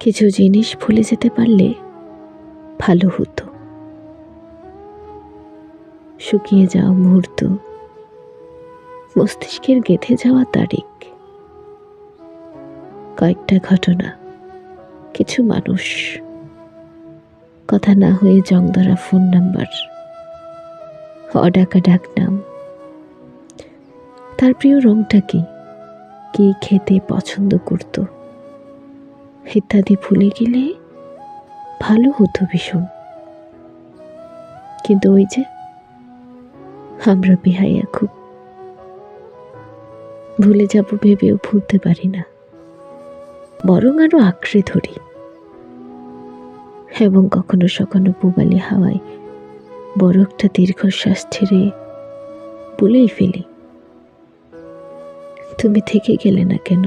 কিছু জিনিস ভুলে যেতে পারলে ভালো হতো। শুকিয়ে যাওয়া মুহূর্ত, মস্তিষ্কের গেঁথে যাওয়া তারিখ, কয়েকটা ঘটনা, কিছু মানুষ, কথা না হয়ে জং ধরা ফোন নাম্বার, অডাকা ডাক নাম, তার প্রিয় রংটা কি, কি খেতে পছন্দ করত ইত্যাদি ভুলে গেলে ভালো হতো ভীষণ। কিন্তু ওই যে আমরা বেহায়া খুব, ভুলে যাব ভেবেও ভুলতে পারি না, বরং আরো আঁকড়ে ধরি এবং কখনো সখনো পুবালি হাওয়ায় বড় একটা দীর্ঘশ্বাস ছেড়ে বলেই ফেলি, তুমি থেকে গেলে না কেন?